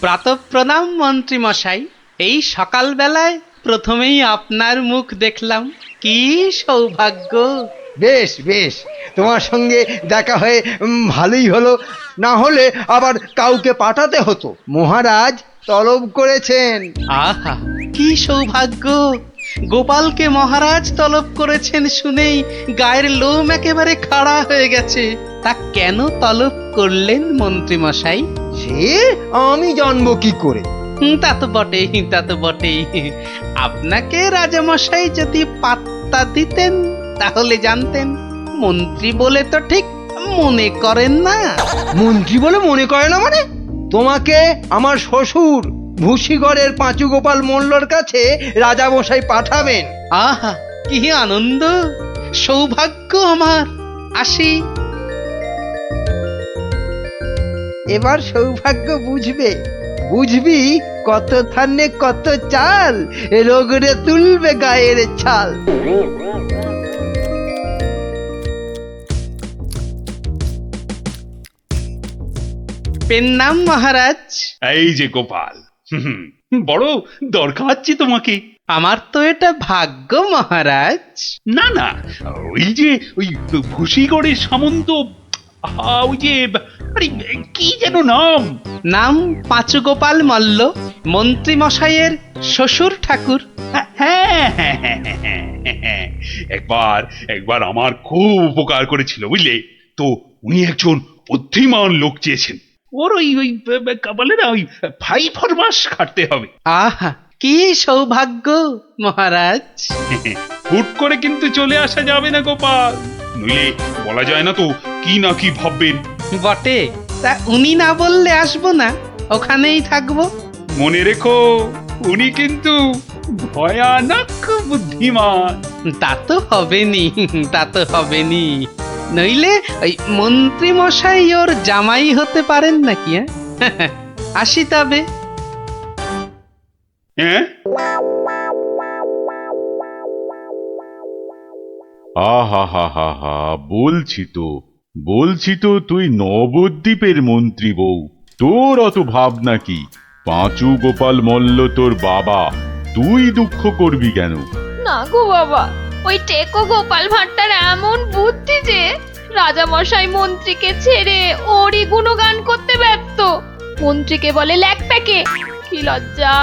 প্রাতঃপ্রণাম মন্ত্রী মশাই। এই সকালবেলায় প্রথমেই আপনার মুখ দেখলাম, কি সৌভাগ্য। বেশ বেশ, তোমার সঙ্গে দেখা হয়ে ভালোই হলো। না হলে আবার কাউকে পাঠাতে হতো। মহারাজ তলব করেছেন। আহা, কি সৌভাগ্য। গোপালকে মহারাজ তলব করেছেন শুনেই গায়ের লোম একেবারে খাড়া হয়ে গেছে। তা কেন তলব করলেন মন্ত্রী মশাই? সে আমি জানবো কি করে? তা তো বটেই, তা তো বটেই। আপনাকে রাজামশাই যদি পাত্তা দিতেন তাহলে জানতেন। মন্ত্রী বলে তো ঠিক মনে করেন না। মন্ত্রী বলে মনে করে না মানে? তোমাকে আমার শ্বশুর ভূষিগড়ের পাঁচু গোপাল মল্লর কাছে রাজামশাই পাঠাবেন। আহা, কি আনন্দ, সৌভাগ্য আমার। আসি। এবার সৌভাগ্য বুঝবে। বুঝবি কত ধানে কত চাল, রোগরে তুলবে গায়ের ছাল। পেন নাম মহারাজ। এই যে গোপাল, বড় দরকার জি তোমাকে। আমার তো এটা ভাগ্য মহারাজ। না না, ওই যে ওই ভূষিগড়ের সামন্ত, ওই যে আরে কি যেন নাম? নাম পাঁচু গোপাল মল্ল, মন্ত্রী মশাইয়ের শ্বশুর ঠাকুর। হ্যাঁ, হ্যাঁ, হ্যাঁ, হ্যাঁ, হ্যাঁ, হ্যাঁ। একবার একবার আমার খুব উপকার করেছিল বুঝলে তো। উনি একজন বুদ্ধিমান লোক চেয়েছেন। ওর ওই ওই বলে না, ওই 5 মাস খাটতে হবে। আহা, কি সৌভাগ্য মহারাজ। হুট করে কিন্তু চলে আসা যাবে না গোপাল, নইলে বলা যায় না তো কি না কি ভাববেন। বটে, তা উনি না বললে আসবো না, ওখানেই থাকবো। মনে রেখো, উনি কিন্তু ভয়ানক বুদ্ধিমান। তা তো হবেনি, তা তো হবেনি। নইলে ওই মন্ত্রী মশাই ওর জামাই হতে পারেন নাকি? আসি তবে। হ্যাঁ, আহা হা হা হা, বলছি তো তুই নবদ্বীপের মন্ত্রী বউ, তোর অত ভাবনা কি? পাঁচু গোপাল মল্ল তোর বাবা, তুই দুঃখ করবি কেন? না গো বাবা, ওই টেকো গোপাল ভাঁড়টার এমন বুদ্ধি যে রাজামশাই মন্ত্রীকে ছেড়ে ওরই গুণগান করতে ব্যস্ত। মন্ত্রীকে বলে ল্যাক প্যাকে। কি লজ্জা,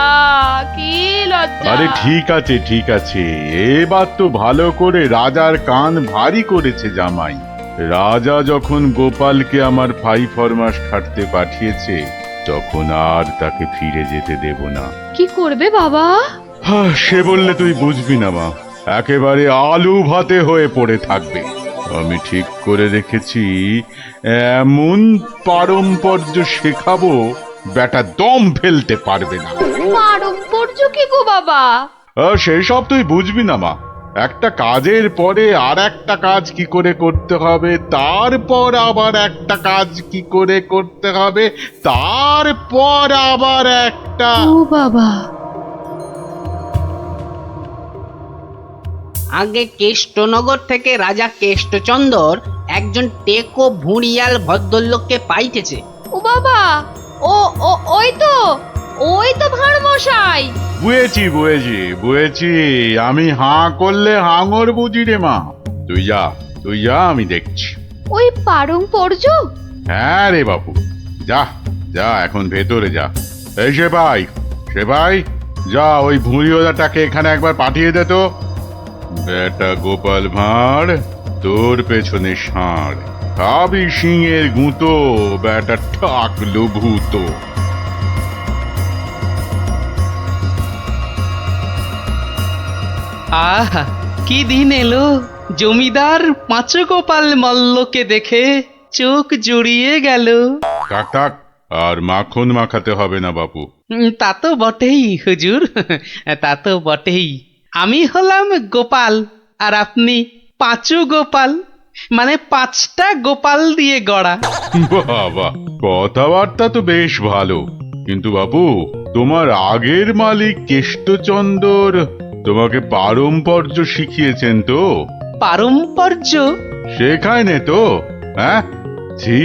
কি লজ্জা। আরে ঠিক আছে, এবার তো ভালো করে রাজার কান ভারী করেছে জামাই। রাজা যখন গোপালকে আমার 5 মাস খাটতে পাঠিয়েছে, তখন আর তাকে ফিরে যেতে দেব না। কি করবে বাবা? সে বললে তুই বুঝবি না মা, একেবারে আলু ভাতে হয়ে পড়ে থাকবে। আমি ঠিক করে রেখেছি, এমন পারম্পর্য শেখাবো বেটা দম ফেলতে পারবে না। পারম্পর্য কি গো বাবা? সেই সব তুই বুঝবি না মা। একটা কাজের পরে আর একটা কাজ কি করে করতে হবে, তারপর আবার একটা কাজ কি করে করতে হবে, তারপর আবার একটা। ও বাবা, আগে কেষ্টনগর থেকে রাজা কেষ্টচন্দর একজন টেকো ভুঁড়িয়াল ভদ্রলোককে পাইতেছে। ও বাবা, ও ও ওই তো ভাঁড় মশাই। বুঝেছি, আমি হাঁ করলে হাঙর বুঝি রে মা। তুই যা, আমি দেখছি। ওই পারম্পর্য? হ্যাঁ রে বাবু, যা এখন ভেতরে যা। এই সেবাই, যা ওই ভুঁড়িওয়ালাটাকে এখানে একবার পাঠিয়ে দে তো। বেটা গোপাল ভাঁড়, তোর পেছনে ষাঁড়, খাবি সিংয়ের গুঁতো, বেটা ঠাকলো ভূত। আহা, কি দিন এলো। জমিদার পাঁচু গোপাল মল্লকে দেখে চোখ জুড়িয়ে গেল। টাক, আর মাখন মাখাতে হবে না বাপু। তা তো বটেই হুজুর, তা তো বটেই। আমি হলাম গোপাল আর আপনি পাঁচু গোপাল, মানে 5টা গোপাল দিয়ে গড়া। বাবা, কথাবার্তা তো বেশ ভালো, কিন্তু বাপু, তোমার আগের মালিক কেষ্টচন্দর তোমাকে পারম্পর্য শিখিয়েছেন তো? পারম্পর্য? শেখায় নে তো? হ্যাঁ, ছি,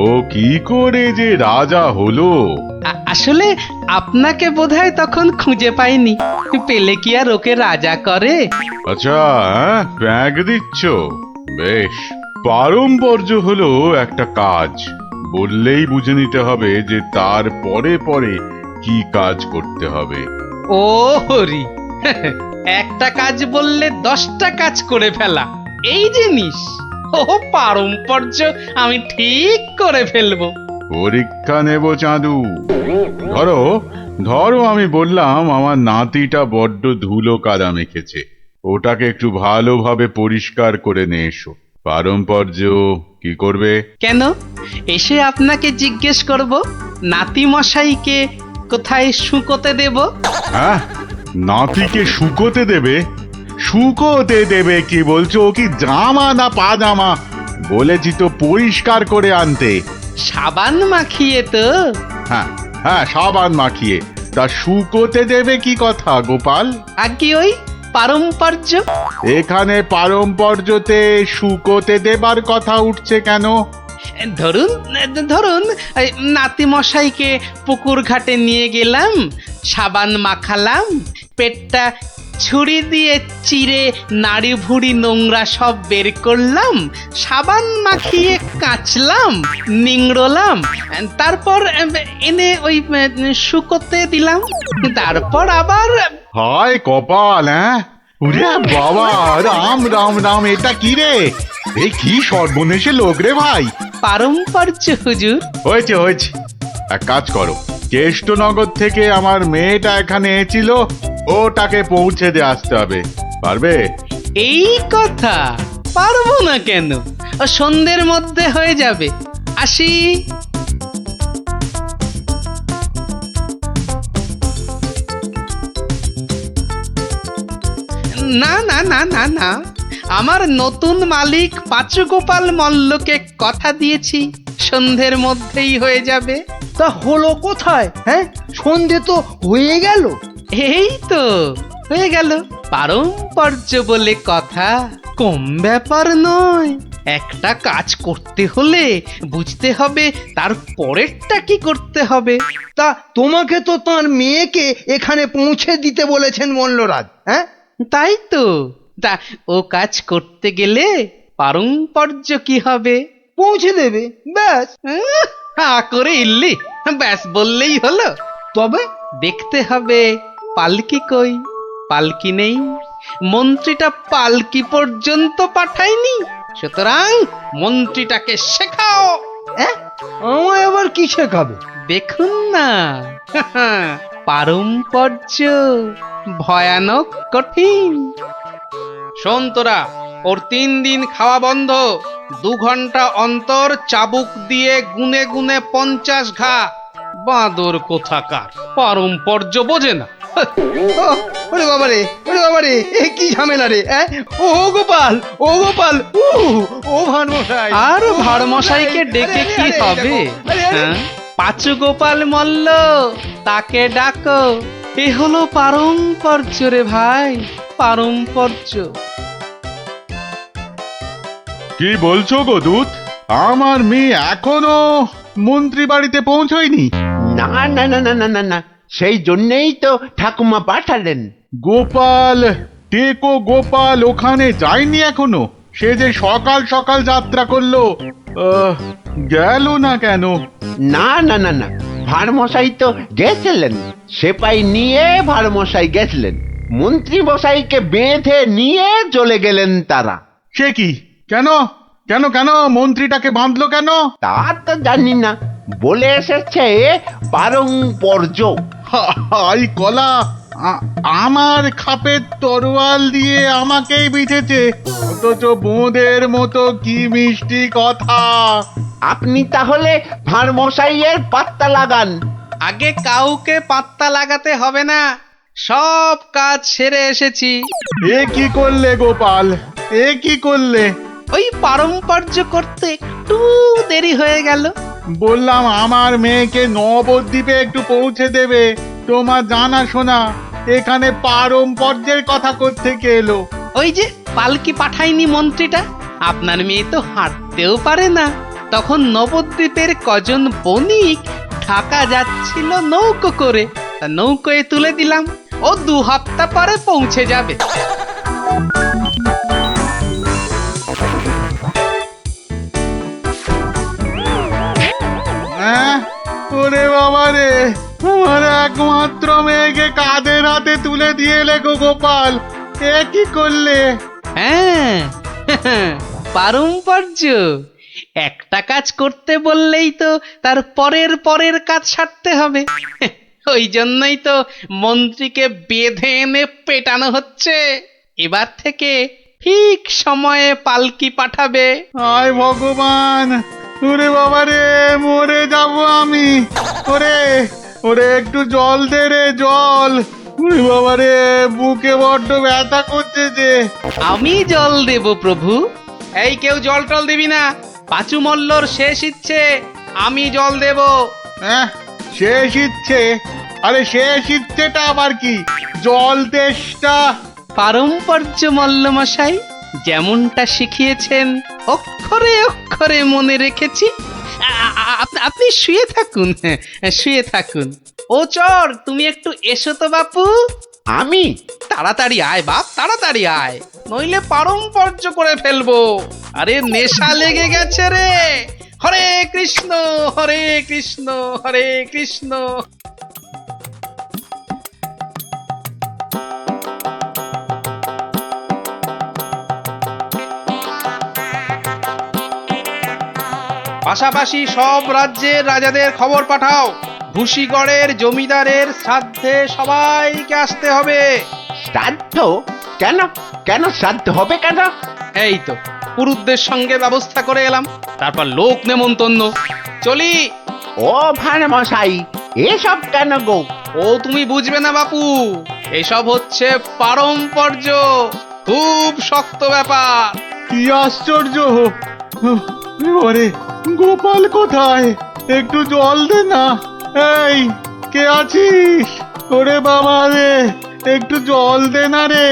ও কি করে যে রাজা হলো? আসলে আপনাকে বোধহয় তখন খুঁজে পাইনি, পেলে কি আর ওকে রাজা করে? আচ্ছা, ব্যাগ দিচ্ছ? বেশ। পারম্পর্য হলো একটা কাজ, বললেই বুঝে নিতে হবে যে তার পরে পরে কি কাজ করতে হবে। ও হরি, একটা কাজ বললে 10টা কাজ করে ফেলা, এই জিনিস। ও পারম্পর্য আমি ঠিক করে ফেলবো। পরীক্ষা নেব চাঁদু। ধরো ধরো আমি বললাম আমার নাতিটা বড্ড ধুলো কাদা মেখেছে, ওটাকে একটু ভালোভাবে পরিষ্কার করে নিয়ে এসো। পারম্পর্য কি করবে? কেন, এসে আপনাকে জিজ্ঞেস করব নাতি মশাইকে কোথায় শুকোতে দেব? হ্যাঁ, নাতিকে শুকোতে দেবে? শুকোতে দেবে কি বলছো? ও কি জামা না পাজামা? বলেছি তো পরিষ্কার করে আনতে। সাবান মাখিয়ে তো। হ্যাঁ হ্যাঁ, সাবান মাখিয়ে। তা শুকোতে দেবে কি কথা গোপাল? আর কি ওই পারম্পর্য? এখানে পারম্পর্যতে শুকোতে দেবার কথা উঠছে কেন? ধরুন ধরুন এই নাতি মশাইকে পুকুর ঘাটে নিয়ে গেলাম, সাবান মাখালাম, পেটটা ছুরি দিয়ে চিরে নাড়ি ভুড়ি নোংরা সব বের করলাম, সাবান মাখিয়ে কাচলাম, নিংড়লাম, তারপর এনে ওই শুকোতে দিলাম, তারপর আবার। হায় কপাল! হ্যাঁ, ওরে বাবা, রাম রাম রাম, এটা কি রে? এই কি সর্বনেশে লোক রে ভাই! পারম্পর্য হুজুর। হয়েছে হয়েছে, এক কাজ করো, কেষ্টনগর থেকে আমার মেয়েটা এখানে এসেছিল, ওটাকে পৌঁছে দিয়ে আসতে হবে। পারবে? এই কথা, পারবো না কেন? ও সন্ধ্যের মধ্যে হয়ে যাবে। আসি। না না না না না, আমার নতুন মালিক পাঁচুগোপাল মল্লকে কথা দিয়েছি সন্ধ্যের মধ্যেই হয়ে যাবে। তা হলো কোথায়? হ্যাঁ, সন্ধে তো হয়ে গেল। এই তো হয়ে গেল। পারম্পর্য বলে কথা, কম ব্যাপার নয়। একটা কাজ করতে হলে বুঝতে হবে তার পরেরটা কি করতে হবে। তা তোমাকে তো তার মেয়েকে এখানে পৌঁছে দিতে বলেছেন মল্লরাজ। হ্যাঁ, তাই তো। তা ও কাজ করতে গেলে পারম্পর্য কি হবে? পৌঁছে দেবে, ব্যাস। হা করে ইল্লি, ব্যাস বললেই হলো। তবে দেখতে হবে পালকি কই। পালকি নেই, মন্ত্রীটা পালকি পর্যন্ত পাঠায়নি, সুতরাং মন্ত্রীটাকে শেখাও। আমায় আবার কি শেখাবে? দেখুন না, পারম্পর্য ভয়ানক কঠিন। শোন তোরা, ওর 3 দিন খাওয়া বন্ধ, 2 ঘন্টা অন্তর চাবুক দিয়ে গুনে গুনে 50 ঘা। বাঁদর কোথাকার, পারম্পর্য বোঝে না। ওরে বাবারে, ওরে বাবারে, এ কি ঝামেলা রে! ও গোপাল, ও গোপাল, ও ভানমশাই। আর ভাড়মশাইকে ডেকে কি হবে? হ্যাঁ, পাঁচু গোপাল মল্ল, তাকে ডাকো। এ হলো পারম্পর্য রে ভাই, পারম্পর্য। কি বলছো গো দূত? আমার মেয়ে এখনো মন্ত্রী বাড়িতে পৌঁছয়নি? না না না না না না না, সেই জন্যেই তো ঠাকুমা পাঠালেন। গোপাল, টেকো গোপাল ওখানে যায়নি এখনো? সে যে সকাল সকাল যাত্রা করলো, গেল না কেন? না না না না, ভাড়মশাই তো গেছিলেন, সেপাই নিয়ে ভাড়মশাই গেছিলেন, মন্ত্রী মশাইকে বেঁধে নিয়ে চলে গেলেন তারা। সে কি? কেন কেন কেন মন্ত্রীটাকে বাঁধলো কেন? তা তো জানি না, বলে এসেছে পারম্পর্য। হাই কলা, আমার খাপের তরোয়াল দিয়ে আমাকেই বিঁধেছে, অথচ বোঁদের মতো কি মিষ্টি কথা! আপনি তাহলে ভাড়মশাইয়ের পাত্তা লাগান। আগে কাউকে পাত্তা লাগাতে হবে না, সব কাজ সেরে এসেছি। এ কি করলে গোপাল, এ কি করলে? ওই পারম্পর্য করতে একটু দেরি হয়ে গেল। বললাম আমার মেয়েকে নবদ্বীপে একটু পৌঁছে দেবে, তোমার জানা শোনা এখানে পারম্পর্যের কথা কোত্থেকে এলো? ওই যে পালকি পাঠায়নি মন্ত্রীটা, আপনার মেয়ে তো হাঁটতেও পারে না, তখন নবদ্বীপের কজন বণিক ঢাকা যাচ্ছিল নৌকো করে, তা নৌকোয় তুলে দিলাম, ও 2 হপ্তাহ পরে পৌঁছে যাবে। ওরে বাবা রে, আমার একমাত্র মেয়েকে কাঁধের হাতে তুলে দিয়ে এলে গো গোপাল, এ কি করলে? হ্যাঁ, পারম্পর্য। একটা কাজ করতে বললেই তো তার পরের কাজ সারতে হবে। ওই জন্যই তো মন্ত্রীকে বেঁধে এনে পেটানো হচ্ছে। এবার থেকে ঠিক সময়ে পালকি পাঠাবে। হায় ভগবান, ওরে বাবা রে, মরে যাব আমি। ওরে ওরে, একটু জল দে রে, জল। ওরে বাবা রে, বুকে বড্ড ব্যথা করছে যে। আমি জল দেব প্রভু। এই কেউ জল টল দিবি না, পাঁচু মল্লর শেষ ইচ্ছে, আমি জল দেব। হ্যাঁ, শেষ ইচ্ছে? আরে শেষ ইচ্ছেটা আবার কি? জল তেষ্টা। পারম্পর্য মল্লমশাই, যেমনটা শিখিয়েছেন অক্ষরে অক্ষরে মনে রেখেছি। আপনি শুয়ে থাকুন, শুয়ে থাকুন। ও চর, তুমি একটু এসো তো বাপু। আমি? তাড়াতাড়ি আয় বাপ, তাড়াতাড়ি আয়, নইলে পারম্পর্য করে ফেলবো। আরে নেশা লেগে গেছে রে। হরে কৃষ্ণ হরে কৃষ্ণ হরে কৃষ্ণ। পাশাপাশি সব রাজ্যের রাজাদের খবর পাঠাও, ভুসিগড়ের জমিদারের শ্রাদ্ধে সবাইকে আসতে হবে। শ্রাদ্ধ? কেন? কেন শ্রাদ্ধ হবে কেন? এই তো পুরুতদের সঙ্গে ব্যবস্থা করে এলাম, তারপর লোক নেমন্তন্ন। চলি। ও ভার মশাই, এসব কেন গো? ও তুমি বুঝবে না বাপু, এসব হচ্ছে পারম্পর্য, খুব শক্ত ব্যাপার। কি আশ্চর্য! ওরে গোপাল কোথায়? একটু জল দে না। এই, কে আছিস? ওরে বাবা রে, একটু জল দে না রে।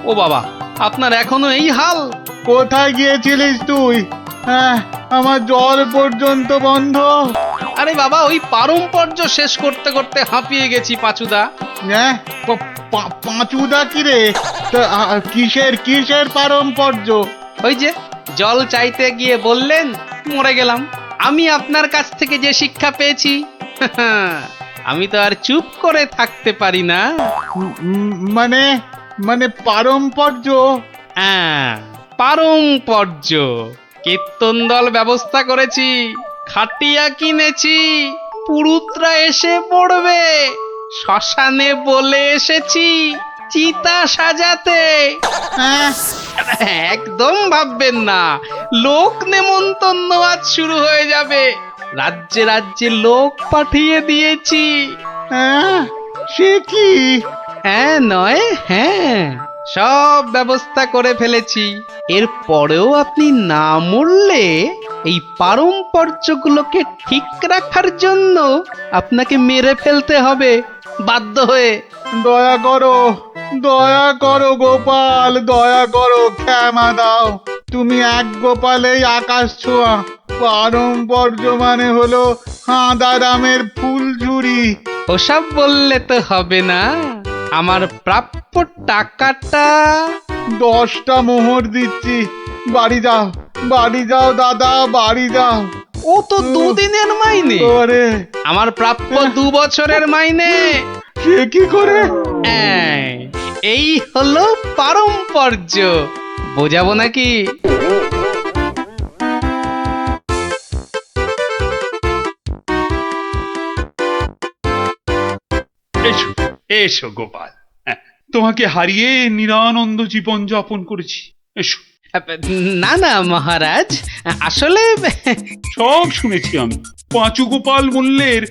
ও বাবা, আপনার এখনো এই হাল? কোথায় গিয়েছিলিস তুই? হ্যাঁ, আমার জল পর্যন্ত বন্ধ। আরে বাবা, ওই পারম্পর্য শেষ করতে করতে হাঁপিয়ে গেছি পাচুদা। হ্যাঁ, পাঁচুদা কি রে? তা, কিসের কিসের পারম্পর্য? ওই যে জল চাইতে গিয়ে বললেন, মরে গেলাম। আমি আপনার কাছ থেকে যে শিক্ষা পেয়েছি, আমি তো আর চুপ করে থাকতে পারি না। মানে মানে পারম্পর্য? হ্যাঁ, পারম্পর্য। কীর্তন দল ব্যবস্থা করেছি, খাটিয়া কিনেছি, পুরুতরা এসে পড়বে। শ্মশানে বলে এসেছি চিতা সাজাতে। হ্যাঁ, একদম ভাববেন না, লোক নেমন্তন্ন আজ শুরু হয়ে যাবে। রাজ্যে রাজ্যে লোক পাঠিয়ে দিয়েছি। হ্যাঁ, সে কি? হ্যাঁ নয় হ্যাঁ, সব ব্যবস্থা করে ফেলেছি। এর পরেও আপনি না মরলে এই পারম্পর্যগুলোকে ঠিক রাখার জন্য আপনাকে মেরে ফেলতে হবে বাধ্য হয়ে। দয়া করো, দয়া করো গোপাল, দয়া করো, ক্ষমা দাও। তুমি এক গোপালেই আকাশ ছোঁয়া। পারম্পর্য মানে হলো হাঁদারামের ফুলঝুরি। ওসব বললে তো হবে না, আমার প্রাপ্য টাকাটা। 10টা মোহর দিচ্ছি, বাড়ি যাও, বাড়ি যাও দাদা, বাড়ি যাও। ও তো 2 দিনের মাইনে, ওরে, আমার প্রাপ্য 2 বছরের মাইনে। সে কি করে? এই হলো পারম্পর্য, বোঝাবো নাকি? এসো এসো গোপাল, হ্যাঁ, তোমাকে হারিয়ে নিরানন্দ জীবন যাপন করেছি। এসো। না না মহারাজ, আসলে সব শুনেছি আমি। পাঁচু গোপাল মল্লের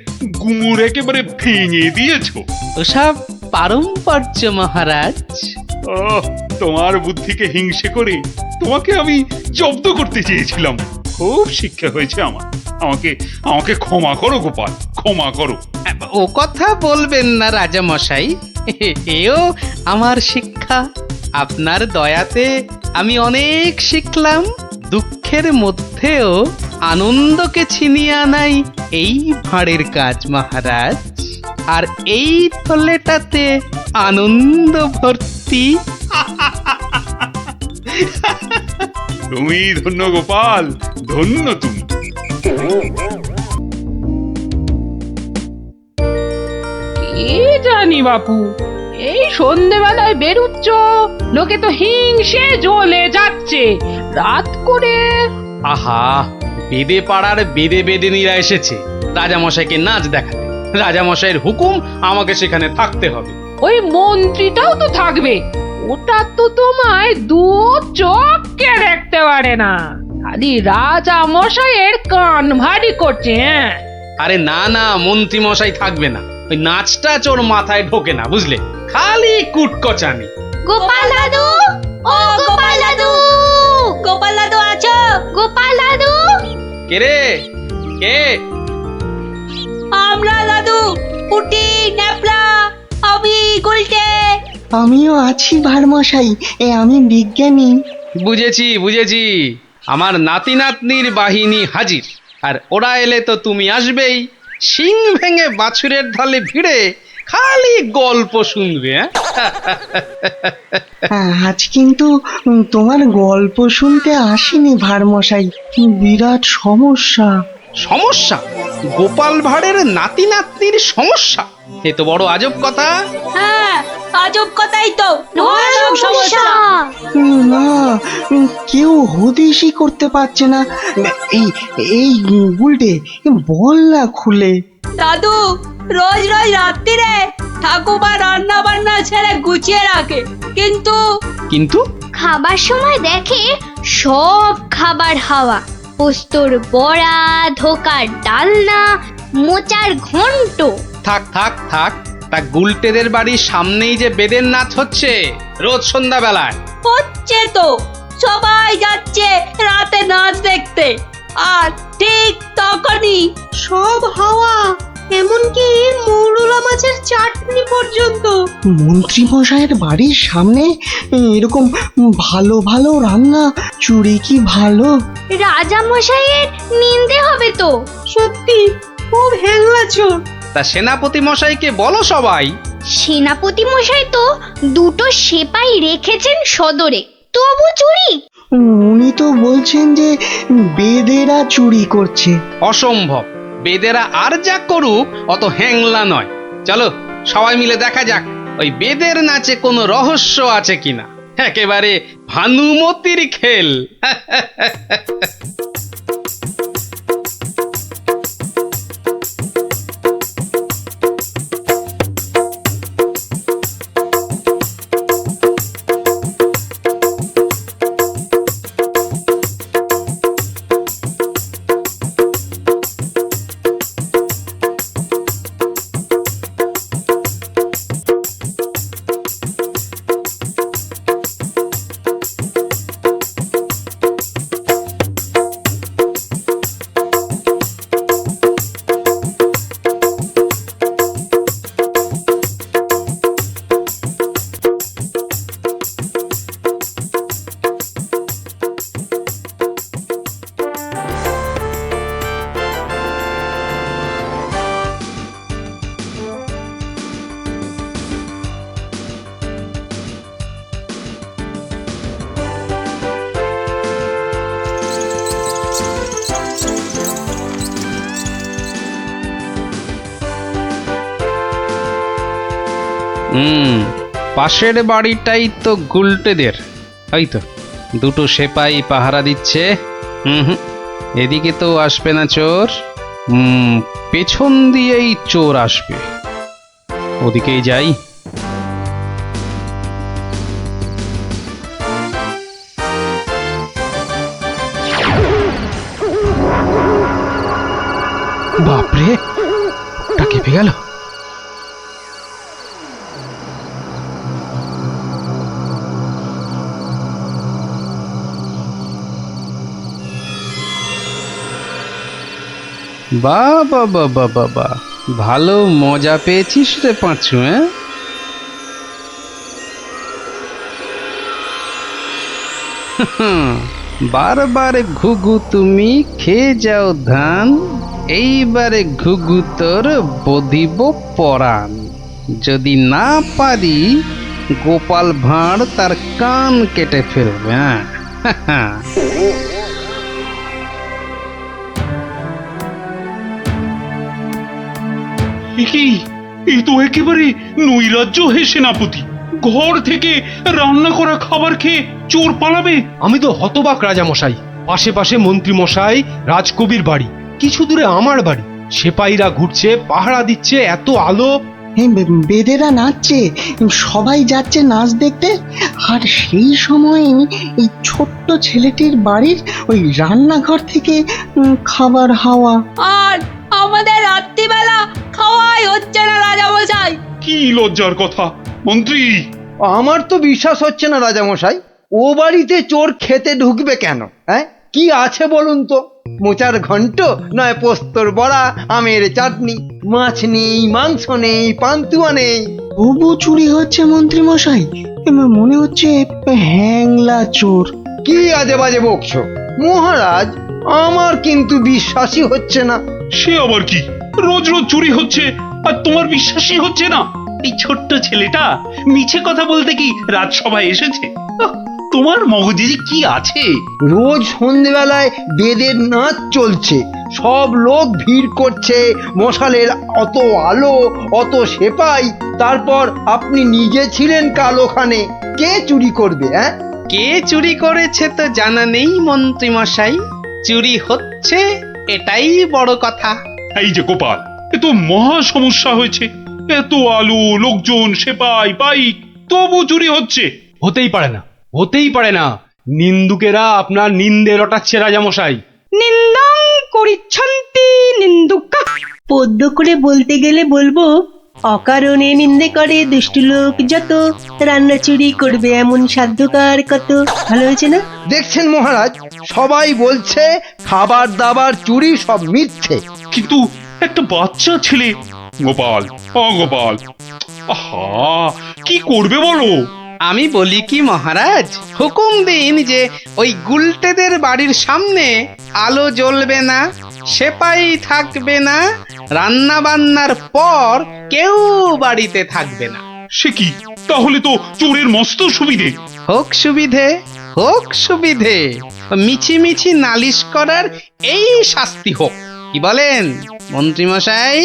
গুমুর একেবারে ভেঙে দিয়েছো। ওসব পারম্পর্য মহারাজ। ও, তোমার বুদ্ধিকে হিংসে করে তোমাকে আমি জব্দ করতে চেয়েছিলাম। খুব শিক্ষা হয়েছে আমার। আমাকে আমাকে ক্ষমা করো গোপাল, ক্ষমা করো। ও কথা বলবেন না রাজা মশাই, এও আমার শিক্ষা। আপনার দয়াতে আমি অনেক শিখলাম। দুঃখের মধ্যেও আনন্দকে ছিনিয়ে আনাই এই ভাঁড়ের কাজ মহারাজ। আর এই থলেটাতে আনন্দ ভর্তি। তুমি ধন্য গোপাল, ধন্য তুমি। কি জানি বাপু, এই সন্ধেবেলায় বেরুচ্ছ, লোকে তো হিংসে জ্বলে যাচ্ছে। রাত করে আহা, বেদে পাড়ার বেদে বেদিনীরা এসেছে রাজামশাইকে নাচ দেখাতে। রাজামশাইয়ের হুকুম, আমাকে সেখানে থাকতে হবে। ওই মন্ত্রীটাও তো থাকবে, ওটা তো তোমায় দু চোখকে দেখতে পারে না, খালি রাজা মশাইয়ের কান ভারী করছে। হ্যাঁ, আরে না না, মন্ত্রী মশাই থাকবে না। ওই নাচটা ওর মাথায় ঢোকে না, বুঝলে, খালি কুটকচানি। গোপাল দাদু, ও গোপাল দাদু, গোপাল দাদু আছো? গোপাল দাদু, কে রে, কে? আমরা দাদু, পুটি, ন্যাপলা, আমি গুলটে। আমিও আছি ভারমশাই, আমি বিজ্ঞানী। বুঝেছি বুঝেছি, আমার নাতি নাতনির বাহিনী হাজির। আর ওরা এলে তো তুমি আসবেই, শিং ভেঙে বাছুরের ঢালে ভিড়ে খালি গল্প শুনবে। আজ কিন্তু তোমার গল্প শুনতে আসিনি ভারমশাই, বিরাট সমস্যা। সমস্যা? গোপাল ভাঁড়ের নাতি নাতনির সমস্যা? এ তো বড় আজব কথা। হ্যাঁ, আজব কথাই তো, ভয়ানক সমস্যা। না, কেউ হদিশই করতে পারছে না। এই এই উল্টে বল না খুলে। দাদু রোজ রোজ রাত্রিরে ঠাকুমা রান্না বান্না ছেড়ে গুছিয়ে রাখে, কিন্তু কিন্তু খাবার সময় দেখে সব খাবার হাওয়া, পোস্তর বড়া, ধোকার ডালনা, মোচার ঘন্ট। থাক থাক থাক, তা গুলটেদের বাড়ির সামনেই যে বেদের নাচ হচ্ছে রোজ সন্ধ্যাবেলায়। হচ্ছে তো, সবাই যাচ্ছে রাতে নাচ দেখতে, আর ঠিক তখনই সব হাওয়া, এমনকি মৌরলা মাছের চাটনি পর্যন্ত। মন্ত্রী মশাইয়ের বাড়ির সামনে এরকম ভালো ভালো রান্না, চুরি কি ভালো? রাজা মশাইয়ের নিন্দে হবে তো। সত্যি খুব হ্যাংলা চোর। তা সেনাপতি মশাইকে বলো সবাই। সেনাপতি মশাই তো দুটো সেপাই রেখেছেন সদরে, তবু চুরি। উনি তো বলছেন যে বেদেরা চুরি করছে। অসম্ভব, বেদেরা আর যা করুক অত হ্যাংলা নয়। চলো সবাই মিলে দেখা যাক ওই বেদের নাচে কোনো রহস্য আছে কিনা। একেবারে ভানুমতির খেল। পাশের বাড়িটাই তো গুলটেদের, এই তো দুটো সেপাই পাহারা দিচ্ছে। এদিকে তো আসবে না চোর, পেছন দিয়েই চোর আসবে, ওদিকেই যাই। বাপরে, ওটা কেঁপে গেল। বাবা বাবা বাবা, ভালো মজা পেয়েছিস রে পাঁচু। বারবার ঘুঘু তুমি খেয়ে যাও ধান, এইবারে ঘুঘু তোর বধিব পরাণ। যদি না পারি গোপাল ভাঁড় তার কান কেটে ফেলবে। হ্যাঁ কি এই তো একেবারে নৈরাজ্য হে সেনাপতি। ঘর থেকে রান্না করা খাবার খেয়ে চোর পালাবে। আমি তো হতবাক রাজামশাই। পাশে পাশে মন্ত্রী মশাই, রাজকবির বাড়ি, কিছু দূরে আমার বাড়ি। সেপাইরা ঘুরছে, পাহারা দিচ্ছে, এত আলো। বেদেরা নাচছে, সবাই যাচ্ছে নাচ দেখতে। আর সেই সময় এই ছোট্ট ছেলেটির বাড়ির ওই রান্নাঘর থেকে খাবার হাওয়া। আর আমাদের রাত্রিবেলা খাওয়াই হচ্ছে না রাজামশাই। কি লজ্জার কথা মন্ত্রী। আমার তো বিশ্বাস হচ্ছে না রাজামশাই, ও বাড়িতে চোর খেতে ঢুকবে কেন? হ্যাঁ, কি আছে বলুন তো? মোচার ঘন্ট, নয় পোস্তর বড়া, আমের চাটনি, মাছ নেই, মাংস নেই, পান্তুয়া নেই। তবু চুরি হচ্ছে মন্ত্রী মশাই, মনে হচ্ছে হ্যাংলা চোর। কি আজে বাজে বকছো মহারাজ, আমার কিন্তু বিশ্বাসই হচ্ছে না। সে আবার কি? রোজ রোজ চুরি হচ্ছে আর তোমার বিশ্বাসই হচ্ছে না? এই ছোট্ট ছেলেটা মিছে কথা বলতে কি রাজসভায় এসেছে? তোমার মগজে যে কি আছে? রোজ সন্ধেবেলায় বেদের নাচ চলছে, সব লোক ভিড় করছে, মশালের অত আলো, অত সেপাই, তারপর আপনি নিজে ছিলেন কাল ওখানে। কে চুরি করবে? হ্যাঁ, কে চুরি করেছে তো জানা নেই মন্ত্রী মশাই, চুরি হচ্ছে এটাই বড় কথা। এই যে গোপাল, এ তো মহা সমস্যা হয়েছে। এত আলো, লোকজন, সেপাই, পাইক, তবু চুরি হচ্ছে। হতেই পারে না, হতেই পারে না। নিন্দুকেরা আপনার নিন্দে রটাচ্ছে রাজামশাই। নিন্দং করিচ্ছন্তি নিন্দুকা। পদ্য করে বলতে গেলে বলবো, অকারণে নিন্দে করে দুষ্টু লোক যত, রান্না চুরি করবে এমন সাধ্যকার কত। ভালো হয়েছে না? দেখছেন মহারাজ, সবাই বলছে খাবার দাবার চুরি সব মিথ্যে। কিন্তু একটা বাচ্চা ছেলে। গোপাল, গোপাল, আহা, কি করবে বলো? আমি বলি কি মহারাজ, হুকুম দিন যে ওই গুলটেদের বাড়ির সামনে আলো জ্বলবে না, সেপাই থাকবে না, রান্না বান্নার পর কেউ বাড়িতে থাকবে না। সে কি? তাহলে তো চোরের মস্ত সুবিধে। হোক সুবিধে, হোক সুবিধে, মিছি মিছি নালিশ করার এই শাস্তি হোক। কি বলেন মন্ত্রী মশাই?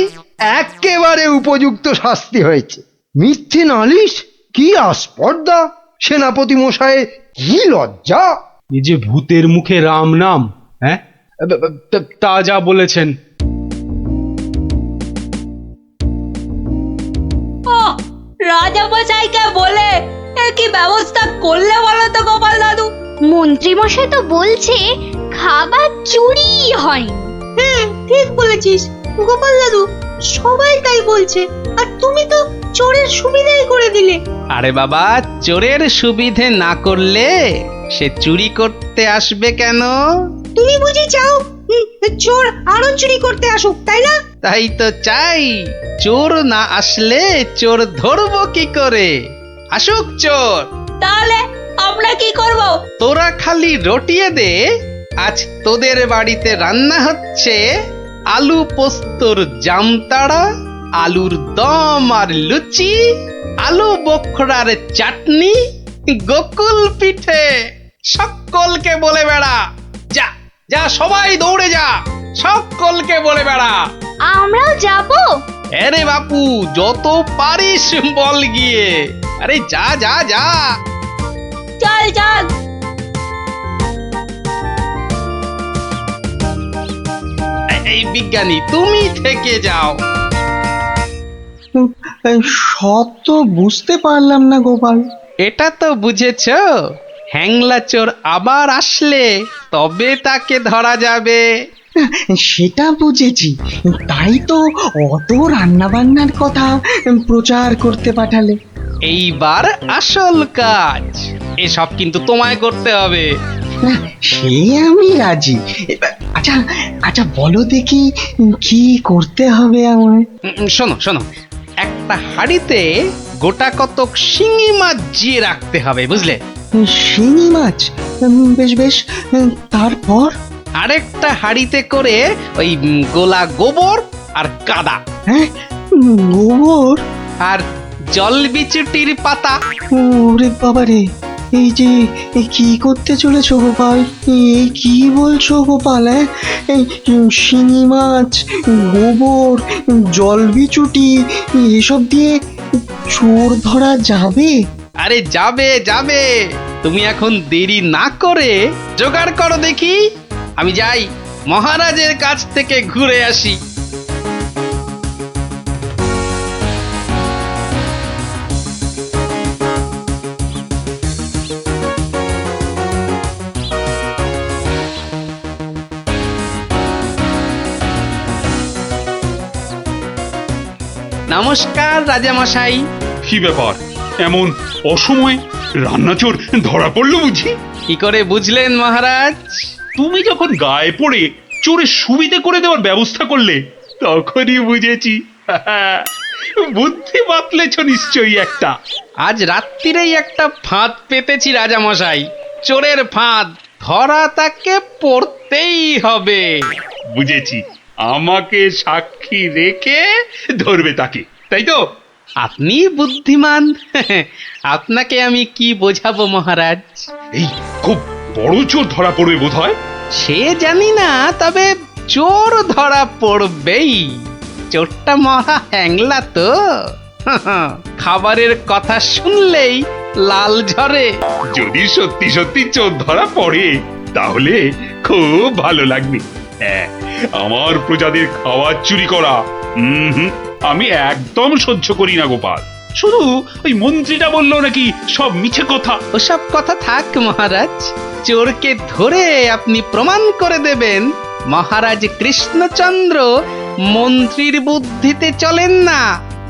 একেবারে উপযুক্ত শাস্তি হয়েছে। মিথ্যে নালিশ, কি আস্পর্ধা! সেনাপতি মশাই, কি লজ্জা! এই যে ভূতের মুখে রাম নাম, হ্যাঁ, তা যা বলেছেন। রাজামশাইকে বলে কি ব্যবস্থা করলে বলো তো গোপাল দাদু? মন্ত্রী মশাই তো বলছে খাবার চুরি হয়। হ্যাঁ, ঠিক বলেছিস গোপাল দাদু, সবাই তাই বলছে। আর তুমি তো চোরের সুবিধাই করে দিলে। আরে বাবা, চোরের সুবিধে না করলে সে চুরি করতে আসবে কেন? তুমি বুঝি চাও চোর আরো চুরি করতে আসুক, তাই না? তাই তো চাই। চোর না আসলে চোর ধরবো কি করে? আসুক চোর। তাহলে আমরা কি করব? তোরা খালি রটিয়ে দে, আজ তোদের বাড়িতে রান্না হচ্ছে আলু পোস্তর জামতাড়া, আলুর দম আর লুচি, আলু বোখরার চাটনি, গোকুল পিঠে। সকলকে বলে বেড়া, যা যা, সবাই দৌড়ে যা, সকলকে বলে বেড়া। আমরাও যাবো? আরে বাপু, যত পারিস বল গিয়ে। আরে যা যা যা। চল চল। এই বিজ্ঞানী, তুমি থেকে যাও। সব তো বুঝতে পারলাম না গোপাল। এটা তো বুঝেছ, হ্যাংলা চোর আবার আসলে তবে তাকে ধরা যাবে। সেটা বুঝেছি, তাই তো অত রান্না বান্নার কথা প্রচার করতে পাঠালে। এইবার আসল কাজ, এসব কিন্তু তোমায় করতে হবে। না, সে আমি রাজি। আচ্ছা আচ্ছা, বলো দেখি কি করতে হবে আমায়? শোনো শোনো, একটা হাঁড়িতে গোটা কতক শিঙি মাছ জিয়ে রাখতে হবে, বুঝলে? শিঙি মাছ? বেশ বেশ, তারপর? আরেকটা হাঁড়িতে করে ওই গোলা গোবর আর কাদা হ্যাঁ, গোবর? আর জল বিচুটির পাতা। ওরে বাবারে, এই যে এই কি করতে চলেছো গোপাল? এই কি বলছো গোপাল? এই শিঙি মাছ, গোবর, জলবিচুটি এসব দিয়ে চোর ধরা যাবে? আরে যাবে যাবে, তুমি এখন দেরি না করে জোগাড় করো দেখি। আমি যাই মহারাজের কাছ থেকে ঘুরে আসি। নমস্কার রাজামশাই। কি ব্যাপার, এমন অসময়ে রান্নাচোর ধরা পড়লো বুঝি? কি করে বুঝলেন মহারাজ? তুমি যখন গায়ে পড়ে চোরে সুবিধে করে দেওয়ার ব্যবস্থা করলে তখনই বুঝেছি। বুদ্ধি বাতলেছ নিশ্চয়ই একটা। আজ রাত্রিরেই একটা ফাঁদ পেতেছি রাজামশাই, চোরের ফাঁদ। ধরা তাকে পড়তেই হবে। বুঝেছি, আমাকে সাক্ষী রেখে ধরবে তাকে, তাই তো? আপনি বুদ্ধিমান। আপনাকে আমি কি বোঝাবো মহারাজ? এই খুব বড় চোর ধরা পড়বে বোধহয়। সে জানি না, তবে চোর ধরা পড়বেই। চোরটা মহা হ্যাংলা তো। খাবারের কথা শুনলেই লাল ঝরে। যদি সত্যি সত্যি চোর ধরা পড়ে তাহলে খুব ভালো লাগবে। হ্যাঁ, আমার প্রজাদের খাবার চুরি করা আমি একদম সহ্য করি না গোপাল। শুধু ওই মন্ত্রীটা বললো নাকি সব মিছে কথা। ওসব কথা থাক মহারাজ, চোরকে ধরে আপনি প্রমাণ করে দেবেন মহারাজ কৃষ্ণচন্দ্র মন্ত্রীর বুদ্ধিতে চলেন না,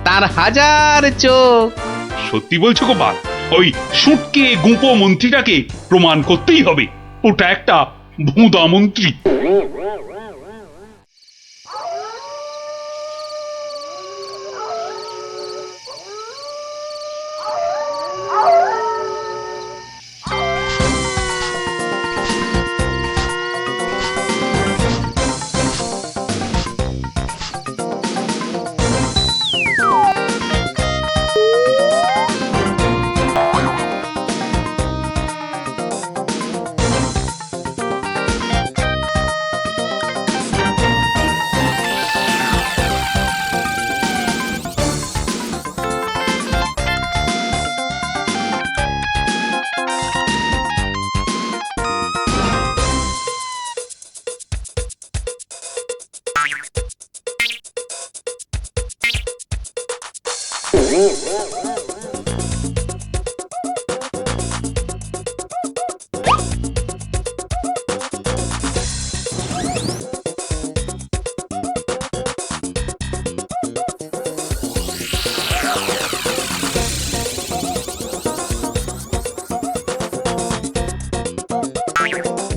তার হাজার চোখ। সত্যি বলছো গোপাল? ওই সুটকে গুঁপো মন্ত্রীটাকে প্রমাণ করতেই হবে ওটা একটা ভুঁদা মন্ত্রী।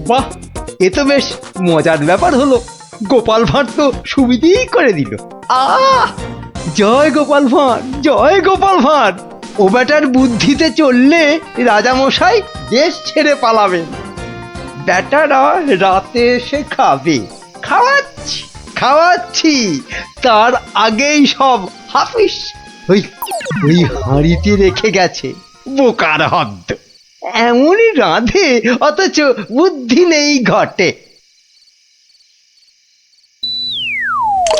বাহ, এ তো বেশ মজার ব্যাপার হলো। গোপাল ভাঁড় তো সুবিধেই করে দিল। জয় গোপাল ভাঁড়, জয় গোপাল ভাঁড়। ও বেটার বুদ্ধিতে চললে রাজামশাই দেশ ছেড়ে পালাবেন। বেটারা রাতে এসে খাবে। খাওয়াচ্ছি খাওয়াচ্ছি, তার আগেই সব হাফিস। ওই ওই হাঁড়িতে রেখে গেছে, বোকার হদ্দ। এমনই রাঁধে অথচ বুদ্ধি নেই ঘটে।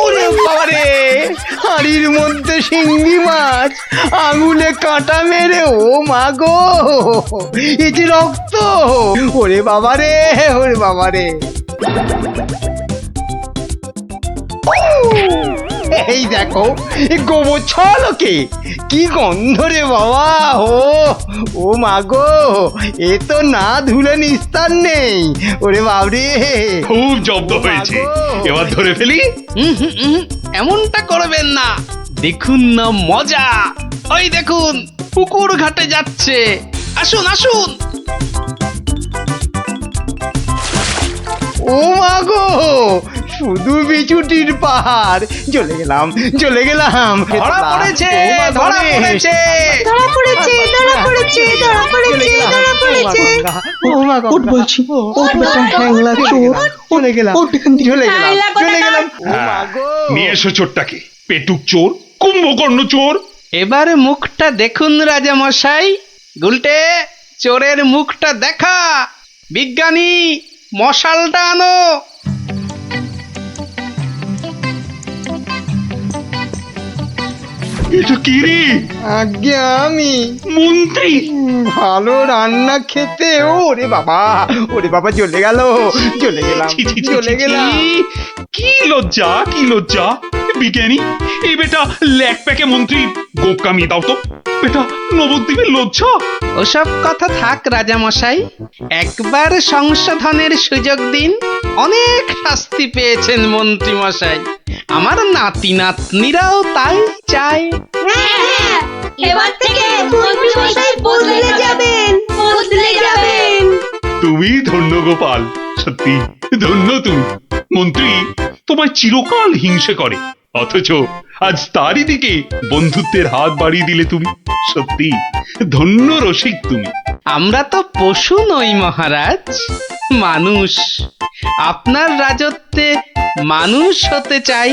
ওরে বাবারে, হাঁড়ির মধ্যে শিঙ্গি মাছ, আঙুলে কাঁটা মেরে, ও মা গো, এই যে রক্ত! ওরে বাবারে, ওরে বাবারে! এই দেখো, গোবর ছলকে কি গন্ধ রে বাবা! ও মা গো, এ তো না ধুলে নিস্তার নেই। ওরে বাবরে, খুব জব্দ হয়েছে, এবার ধরে ফেলি। এমনটা করবেন না, দেখুন না মজা। ওই দেখুন, পুকুর ঘাটে যাচ্ছে। আসুন আসুন। ও মা গো, শুধু বিছুটির পাহাড়। চলে গেলাম। ধরা পড়েছে, ধরা পড়েছে। ধরা পড়েছে ধরা পড়েছে ধরা পড়েছে ধরা পড়েছে। ওট বলছি, ওট বেটা হ্যাংলা চোর, চলে গেলাম। ওট এখান থেকে। চলে গেলাম। হ্যাঁ, নিয়ে এসো চোরটাকে। পেটুক চোর, কুম্ভকর্ণ চোর। এবার মুখটা দেখুন রাজা মশাই। গুলটে, চোরের মুখটা দেখা। বিজ্ঞানী, মশালটা আনো। এটা কি রে? আজ্ঞে আমি মন্ত্রী? ভালো রান্না খেতে। ওরে বাবা চলে গেল। চলে গেলাম। ছি, ছি, ছি, চলে ছি, গেলাম। ছি। কি লজ্জা, কি লজ্জা। বিজ্ঞানী, এই বেটা ল্যাক প্যাকে মন্ত্রী গোপ কামিয়ে দাও তো। বেটা নবদ্বীপের লজ্জা। ওসব কথা থাক রাজা মশাই, একবার সংশোধনের সুযোগ দিন। অনেক শাস্তি পেয়েছেন মন্ত্রী মশাই, আমার নাতি নাতনিরাও তাই চায়। এবার থেকে মন্ত্রী মশাই বদলে যাবেন, বদলে যাবেন। তুমি ধন্য গোপাল, সত্যি ধন্য তুমি। মন্ত্রী তোমায় চিরকাল হিংসে করে, অথচ আজ তারই দিকে বন্ধুত্বের হাত বাড়িয়ে দিলে তুমি। সত্যি ধন্য রসিক তুমি। আমরা তো পশু নই মহারাজ, মানুষ। আপনার রাজত্বে মানুষ হতে চাই।